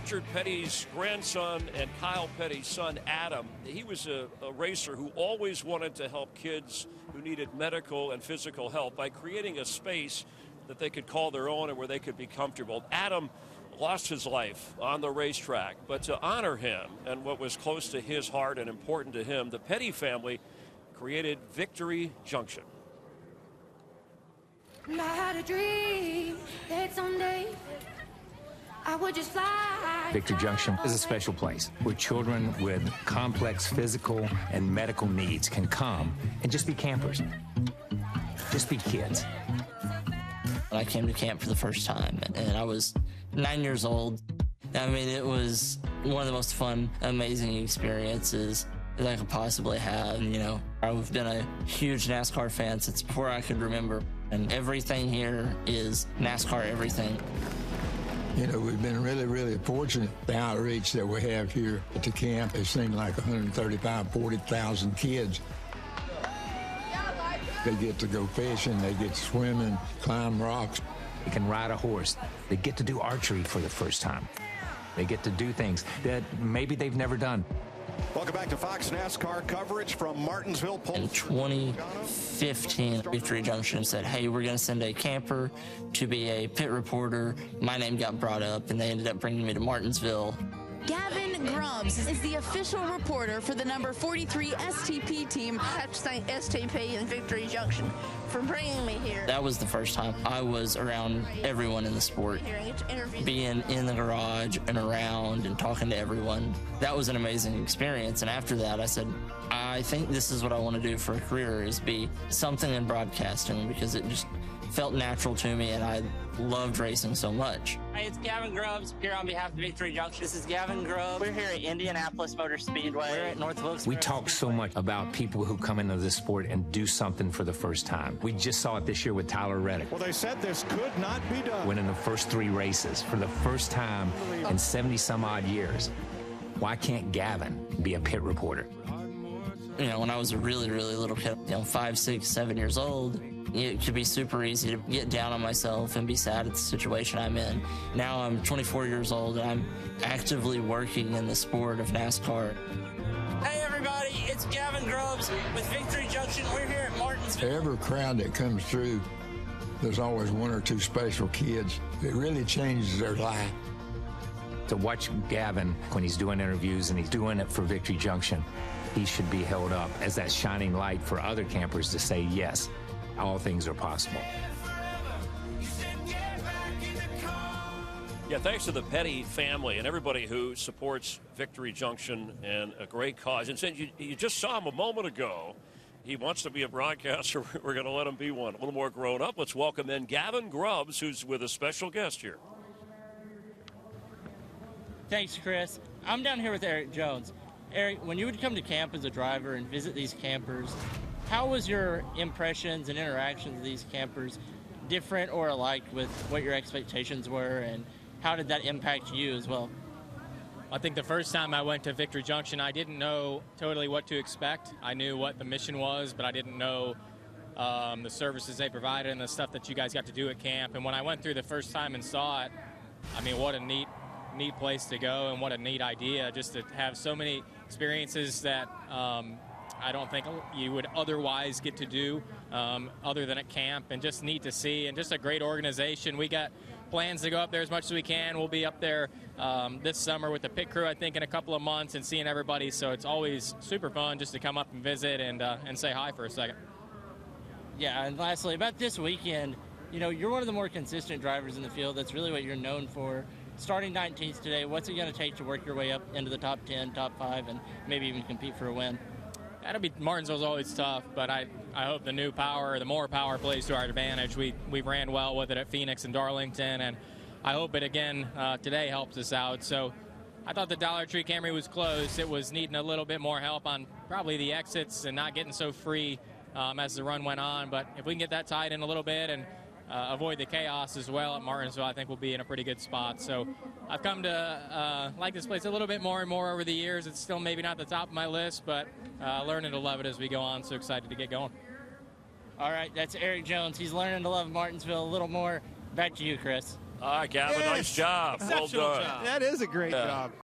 Richard Petty's grandson and Kyle Petty's son, Adam. He was a racer who always wanted to help kids who needed medical and physical help by creating a space that they could call their own and where they could be comfortable. Adam lost his life on the racetrack, but to honor him and what was close to his heart and important to him, the Petty family created Victory Junction. I had a dream that someday I would just fly. Victory Junction is a special place where children with complex physical and medical needs can come and just be campers. Just be kids. I came to camp for the first time, and I was 9 years old. I mean, it was one of the most fun, amazing experiences that I could possibly have. You know, I've been a huge NASCAR fan since before I could remember, and everything here is NASCAR everything. You know, we've been really, really fortunate. The outreach that we have here at the camp has seemed like 40,000 kids. They get to go fishing, they get swimming, climb rocks. They can ride a horse. They get to do archery for the first time. They get to do things that maybe they've never done. Welcome back to Fox NASCAR coverage from Martinsville. In 2015, Victory Junction said, hey, we're going to send a camper to be a pit reporter. My name got brought up, and they ended up bringing me to Martinsville. Gavin Grubbs is the official reporter for the number 43 STP team. I have to thank STP and Victory Junction for bringing me here. That was the first time I was around everyone in the sport. Being in the garage and around and talking to everyone, that was an amazing experience. And after that, I said, I think this is what I want to do for a career, is be something in broadcasting, because it just felt natural to me, and I loved racing so much. Hey, it's Gavin Grubbs here on behalf of Victory Junction. This is Gavin Grubbs. We're here at Indianapolis Motor Speedway. We're at North Wilkesboro. We talk so much about people who come into this sport and do something for the first time. We just saw it this year with Tyler Reddick. Well, they said this could not be done. Winning the first 3 races for the first time in 70-some-odd years. Why can't Gavin be a pit reporter? You know, when I was a really, really little kid, 5, 6, 7 years old, it could be super easy to get down on myself and be sad at the situation I'm in. Now I'm 24 years old, and I'm actively working in the sport of NASCAR. Hey, everybody, it's Gavin Grubbs with Victory Junction. We're here at Martinsville. Every crowd that comes through, there's always 1 or 2 special kids. It really changes their life. To watch Gavin when he's doing interviews, and he's doing it for Victory Junction, he should be held up as that shining light for other campers to say, yes, all things are possible. Yeah, thanks to the Petty family and everybody who supports Victory Junction and a great cause. And since you just saw him a moment ago, he wants to be a broadcaster. We're going to let him be one. A little more grown up. Let's welcome in Gavin Grubbs, who's with a special guest here. Thanks, Chris. I'm down here with Erik Jones. Erik, when you would come to camp as a driver and visit these campers, how was your impressions and interactions with these campers different or alike with what your expectations were, and how did that impact you as well? I think the first time I went to Victory Junction, I didn't know totally what to expect. I knew what the mission was, but I didn't know the services they provided and the stuff that you guys got to do at camp. And when I went through the first time and saw it, I mean, what a neat place to go, and what a neat idea just to have so many experiences that I don't think you would otherwise get to do other than at camp, and just neat to see, and just a great organization. We got plans to go up there as much as we can. We'll be up there this summer with the pit crew, I think, in a couple of months, and seeing everybody, so it's always super fun just to come up and visit and say hi for a second. Yeah, and lastly, about this weekend, you know, you're one of the more consistent drivers in the field. That's really what you're known for. Starting 19th today, what's it going to take to work your way up into the top 10, top 5, and maybe even compete for a win? Martinsville's always tough, but I hope the more power plays to our advantage. We ran well with it at Phoenix and Darlington, and I hope it again today helps us out. So I thought the Dollar Tree Camry was close. It was needing a little bit more help on probably the exits and not getting so free as the run went on. But if we can get that tied in a little bit and avoid the chaos as well at Martinsville, I think we'll be in a pretty good spot. So I've come to like this place a little bit more and more over the years. It's still maybe not the top of my list, but learning to love it as we go on. So excited to get going. All right, that's Erik Jones. He's learning to love Martinsville a little more. Back to you, Chris. All right, Gavin, nice job. Well Exceptional done. job. That is a great job.